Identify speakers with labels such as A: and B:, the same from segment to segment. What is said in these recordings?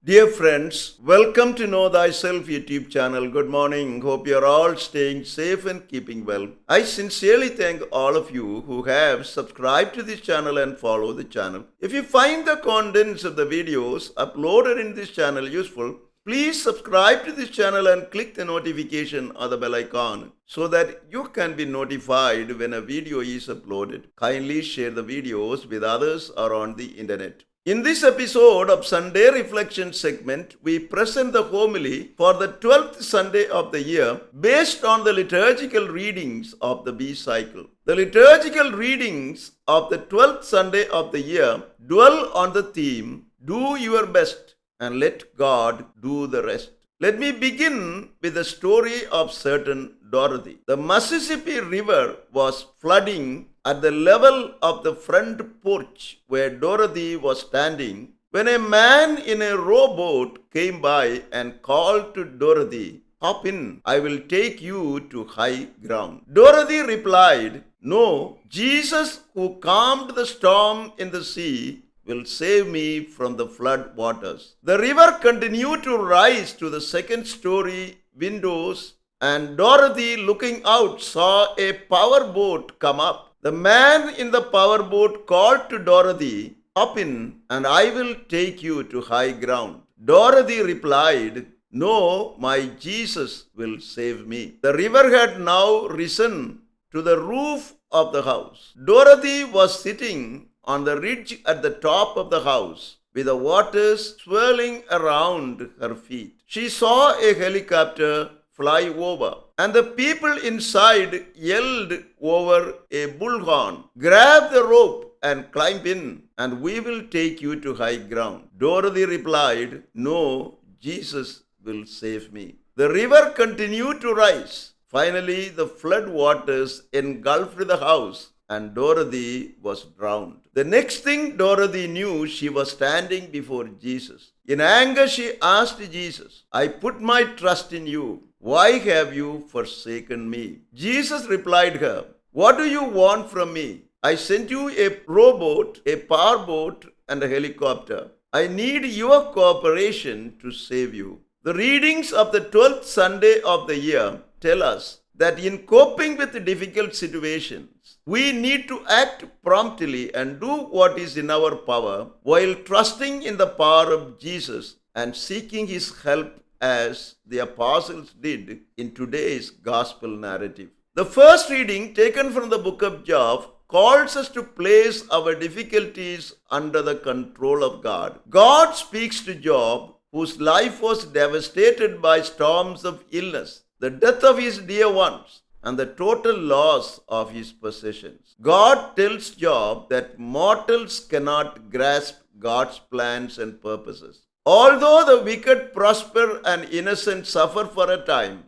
A: Dear friends, welcome to Know Thyself YouTube channel. Good morning. Hope you're all staying safe and keeping well. I sincerely thank all of you who have subscribed to this channel and follow the channel. If you find the contents of the videos uploaded in this channel useful, please subscribe to this channel and click the notification or the bell icon so that you can be notified when a video is uploaded. Kindly share the videos with others around the internet. In this episode of Sunday Reflection segment, we present the homily for the 12th Sunday of the year based on the liturgical readings of the B cycle. The liturgical readings of the 12th Sunday of the year dwell on the theme, "Do your best and let God do the rest." Let me begin with the story of certain Dorothy. The Mississippi River was flooding at the level of the front porch where Dorothy was standing when a man in a rowboat came by and called to Dorothy, "Hop in, I will take you to high ground." Dorothy replied, "No, Jesus who calmed the storm in the sea will save me from the flood waters." The river continued to rise to the second story windows, and Dorothy, looking out, saw a power boat come up. The man in the power boat called to Dorothy, "Hop in, and I will take you to high ground." Dorothy replied, "No, my Jesus will save me." The river had now risen to the roof of the house. Dorothy was sitting on the ridge at the top of the house, with the waters swirling around her feet. She saw a helicopter fly over, and the people inside yelled over a bullhorn, "Grab the rope and climb in, and we will take you to high ground." Dorothy replied, "No, Jesus will save me." The river continued to rise. Finally, the flood waters engulfed the house, and Dorothy was drowned. The next thing Dorothy knew, she was standing before Jesus. In anger, she asked Jesus, "I put my trust in you. Why have you forsaken me?" Jesus replied her, "What do you want from me? I sent you a rowboat, a powerboat, and a helicopter. I need your cooperation to save you." The readings of the 12th Sunday of the year tell us that in coping with difficult situations, we need to act promptly and do what is in our power while trusting in the power of Jesus and seeking his help as the apostles did in today's gospel narrative. The first reading, taken from the book of Job, calls us to place our difficulties under the control of God. God speaks to Job, whose life was devastated by storms of illness, the death of his dear ones, and the total loss of his possessions. God tells Job that mortals cannot grasp God's plans and purposes. Although the wicked prosper and innocent suffer for a time,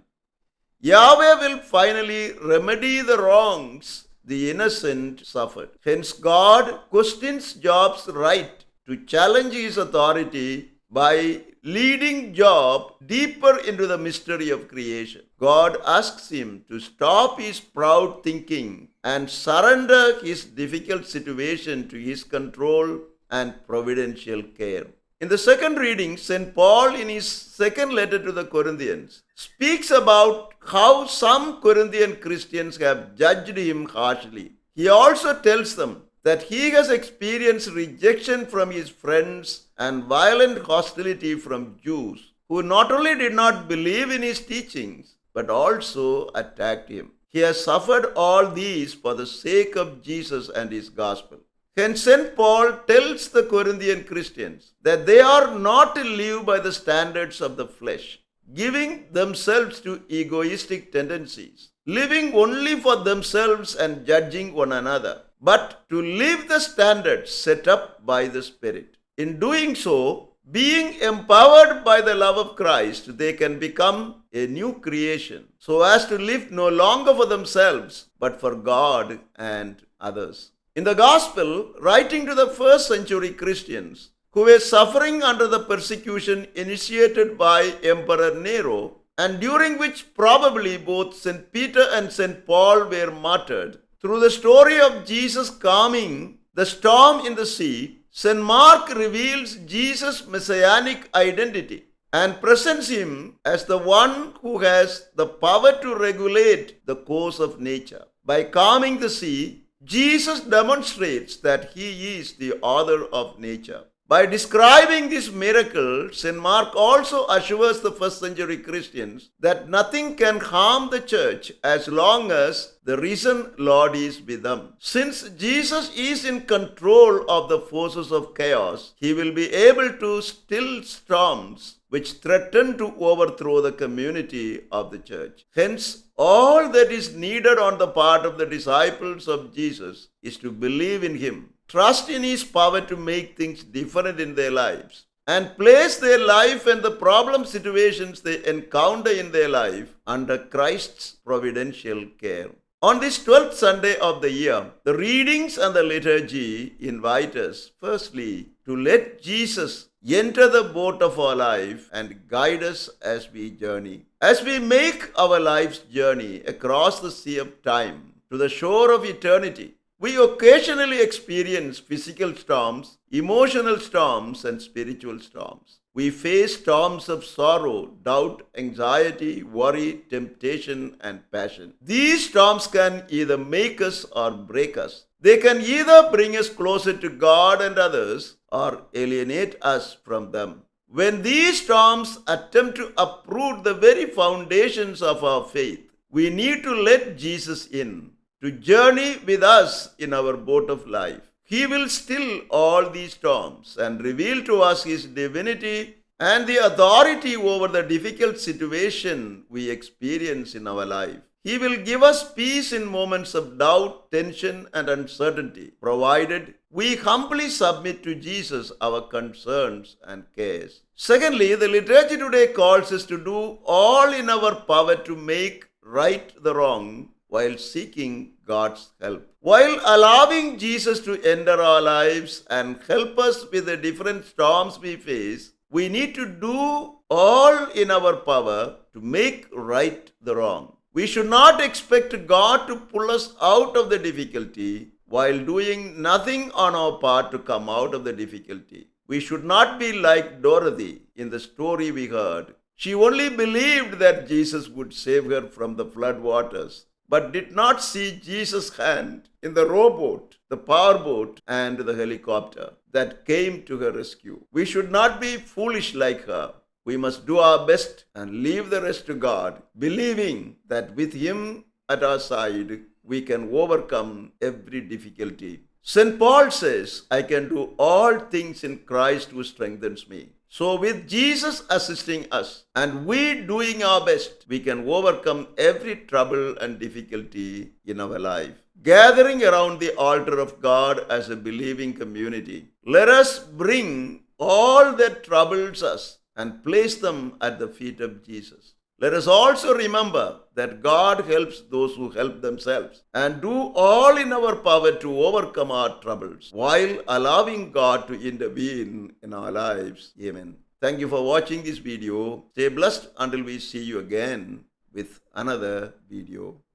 A: Yahweh will finally remedy the wrongs the innocent suffered. Hence, God questions Job's right to challenge his authority by leading Job deeper into the mystery of creation. God asks him to stop his proud thinking and surrender his difficult situation to his control and providential care. In the second reading, St. Paul, in his second letter to the Corinthians, speaks about how some Corinthian Christians have judged him harshly. He also tells them that he has experienced rejection from his friends and violent hostility from Jews, who not only did not believe in his teachings, but also attacked him. He has suffered all these for the sake of Jesus and his gospel. Hence, St. Paul tells the Corinthian Christians that they are not to live by the standards of the flesh, giving themselves to egoistic tendencies, living only for themselves and judging one another, but to live the standards set up by the Spirit. In doing so, being empowered by the love of Christ, they can become a new creation, so as to live no longer for themselves, but for God and others. In the Gospel, writing to the first century Christians who were suffering under the persecution initiated by Emperor Nero, and during which probably both St. Peter and St. Paul were martyred, through the story of Jesus calming the storm in the sea, St. Mark reveals Jesus' messianic identity and presents him as the one who has the power to regulate the course of nature. By calming the sea, Jesus demonstrates that he is the author of nature. By describing this miracle, St. Mark also assures the first century Christians that nothing can harm the church as long as the risen Lord is with them. Since Jesus is in control of the forces of chaos, he will be able to still storms which threaten to overthrow the community of the church. Hence, all that is needed on the part of the disciples of Jesus is to believe in him, trust in his power to make things different in their lives, and place their life and the problem situations they encounter in their life under Christ's providential care. On this 12th Sunday of the year, the readings and the liturgy invite us, firstly, to let Jesus enter the boat of our life and guide us as we journey. As we make our life's journey across the sea of time to the shore of eternity, we occasionally experience physical storms, emotional storms, and spiritual storms. We face storms of sorrow, doubt, anxiety, worry, temptation, and passion. These storms can either make us or break us. They can either bring us closer to God and others or alienate us from them. When these storms attempt to uproot the very foundations of our faith, we need to let Jesus in to journey with us in our boat of life. He will still all these storms and reveal to us his divinity and the authority over the difficult situation we experience in our life. He will give us peace in moments of doubt, tension, and uncertainty, provided we humbly submit to Jesus our concerns and cares. Secondly, the liturgy today calls us to do all in our power to make right the wrong while seeking God's help. While allowing Jesus to enter our lives and help us with the different storms we face, we need to do all in our power to make right the wrong. We should not expect God to pull us out of the difficulty while doing nothing on our part to come out of the difficulty. We should not be like Dorothy in the story we heard. She only believed that Jesus would save her from the flood waters, but did not see Jesus' hand in the rowboat, the powerboat, and the helicopter that came to her rescue. We should not be foolish like her. We must do our best and leave the rest to God, believing that with him at our side, we can overcome every difficulty. St. Paul says, I can do all things in Christ who strengthens me. So with Jesus assisting us and we doing our best, we can overcome every trouble and difficulty in our life. Gathering around the altar of God as a believing community, let us bring all that troubles us and place them at the feet of Jesus. Let us also remember that God helps those who help themselves and do all in our power to overcome our troubles while allowing God to intervene in our lives. Amen. Thank you for watching this video. Stay blessed until we see you again with another video.